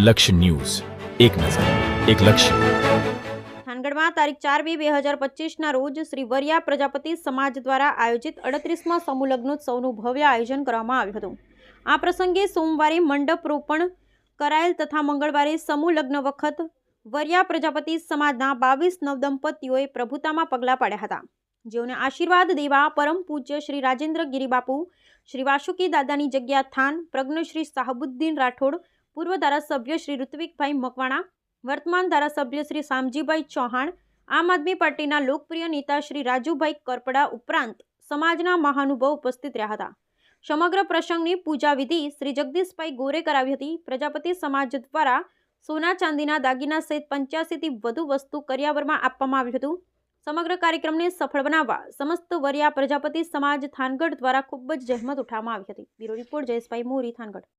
લક્ષ્ય ન્યૂઝ, એક નજર, એક લક્ષ્ય. થાનગઢમાં તારીખ 4/2/2025ના રોજ શ્રી વરિયા પ્રજાપતિ સમાજ દ્વારા આયોજિત 38મા સમૂહ લગ્નોત્સવનું ભવ્ય આયોજન કરવામાં આવ્યું હતું. આ પ્રસંગે સોમવારે મંડપ રોપણ કરાયેલ તથા મંગળવારે સમૂહ લગ્ન વખત વરિયા પ્રજાપતિ સમાજના 22 નવદંપતીઓએ પ્રભુતામાં પગલાં પાડ્યા હતા, જેઓને આશીર્વાદ દેવા પરમ પૂજ્ય શ્રી રાજેન્દ્ર ગિરિબાપુ, શ્રી વાસુકી દાદાની જગ્યા થાન, પ્રજ્ઞશ્રી સાહબુદ્દીન રાઠોડ, પૂર્વ ધારાસભ્ય શ્રી ઋત્વિકભાઈ મકવાણા, વર્તમાન ધારાસભ્ય શ્રી શામજીભાઈ ચૌહાણ, આમ આદમી પાર્ટીના લોકપ્રિય નેતા શ્રી રાજુભાઈ કરપડા ઉપરાંત સમાજના મહાનુભાવો ઉપસ્થિત રહ્યા હતા. સમગ્ર પ્રસંગની પૂજા વિધિ શ્રી જગદીશભાઈ ગોરે કરાવી હતી. પ્રજાપતિ સમાજ દ્વારા સોના ચાંદીના દાગીના સહિત 85થી વધુ વસ્તુ કરિયાવરમાં આપવામાં આવ્યું હતું. સમગ્ર કાર્યક્રમને સફળ બનાવવા સમસ્ત વરિયા પ્રજાપતિ સમાજ થાનગઢ દ્વારા ખૂબ જ જહેમત ઉઠાવવામાં આવી હતી. બ્યુરો રિપોર્ટ જયેશભાઈ મોરી, થાનગઢ.